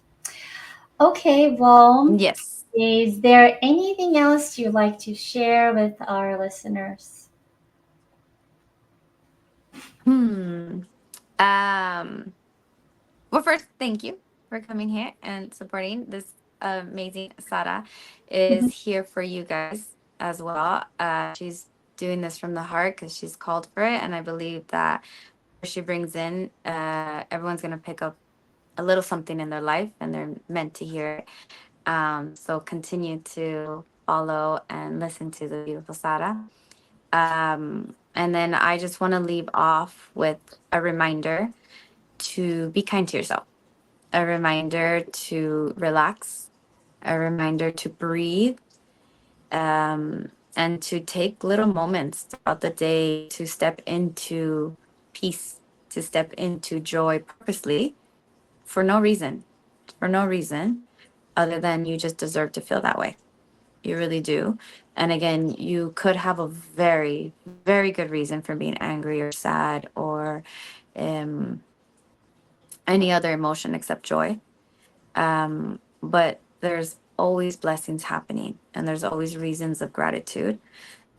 Okay, well, Yes. is there anything else you'd like to share with our listeners? Hmm. Um, well, first, thank you for coming here and supporting this amazing Sara is Mhm. here for you guys as well. She's doing this from the heart because she's called for it. And I believe that she brings in, everyone's going to pick up a little something in their life and they're meant to hear it. So continue to follow and listen to the beautiful Sara. And then I just want to leave off with a reminder to be kind to yourself, a reminder to relax, a reminder to breathe, and to take little moments throughout the day to step into peace, to step into joy purposely for no reason other than you just deserve to feel that way. You really do. And again, you could have a very good reason for being angry or sad or um, any other emotion except joy. But there's always blessings happening and there's always reasons of gratitude.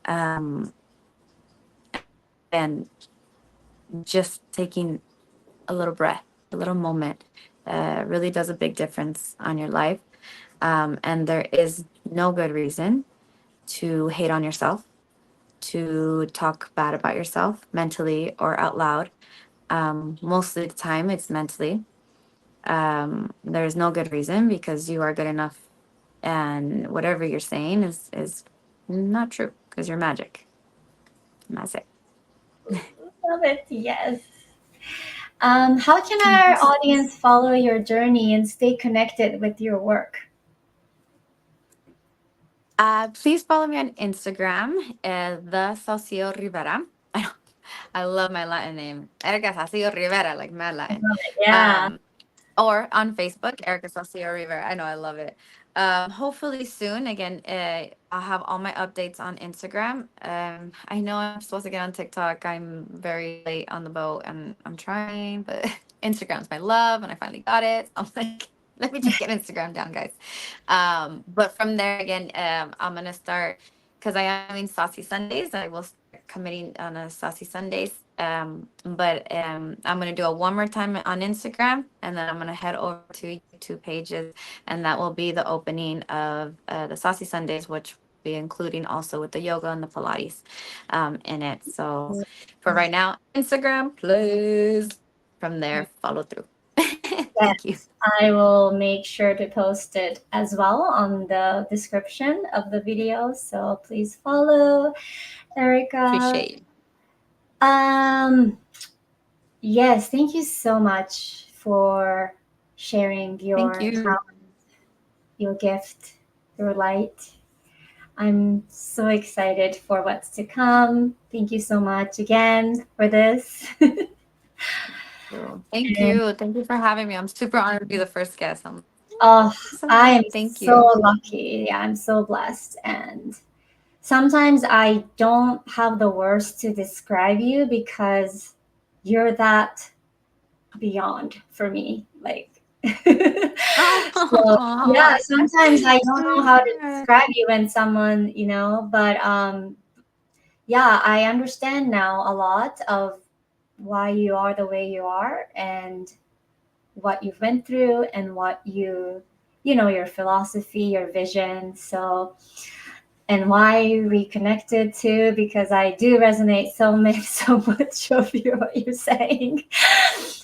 Um, and just taking a little breath, a little moment, really does a big difference on your life. And there is no good reason to hate on yourself, to talk bad about yourself mentally or out loud. Most of the time, it's mentally. There's no good reason because you are good enough, and whatever you're saying is not true because you're magic. And that's it. Love it. Yes. How can our Yes. audience follow your journey and stay connected with your work? Please follow me on Instagram, the Saucillo Rivera. I love my Latin name, Erika Saucillo Rivera, like mad Latin. Love it. Yeah. Um, or on Facebook, Erika Saucillo Rivera. I know, I love it. Hopefully soon. Again, I'll have all my updates on Instagram. I know I'm supposed to get on TikTok. I'm very late on the boat, and I'm trying, but Instagram's my love, and I finally got it. So I'm like, let me just get Instagram down, guys. But from there, again, I'm gonna start because I am doing Saucy Sundays. I will start committing on a Saucy Sundays But I'm gonna do it one more time on Instagram, and then I'm gonna head over to YouTube pages, and that will be the opening of the Saucy Sundays, which will be including also with the yoga and the Pilates in it. So for right now, Instagram, please. From there, follow through. Thank you. Yes, I will make sure to post it as well on the description of the video. So please follow Erica. Appreciate you. Um, yes, thank you so much for sharing Thank your you. talent, your gift, your light. I'm so excited for what's to come. Thank you so much again for this. Thank And you. Thank you for having me. I'm super honored to be the first guest. I'm oh, I so am thank so you. lucky. Yeah, I'm so blessed. And sometimes I don't have the words to describe you because you're that beyond for me. Like, so yeah, Oh, sometimes I don't know how to sweetheart. describe you when someone, but yeah, I understand now a lot of why you are the way you are and what you've went through and what your philosophy, your vision. So, and why we connected too, because I do resonate so much of what you're saying.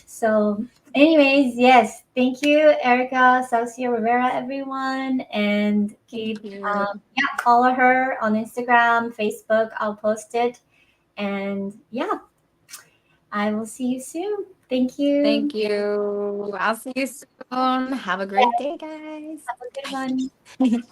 So, anyways, yes, thank you, Erika Saucillo Rivera, everyone, and Thank keep you. yeah, follow her on Instagram, Facebook. I'll post it, and yeah, I will see you soon. Thank you. Thank you. I'll see you soon. Have a Yeah, great day, guys. have a good one. Bye.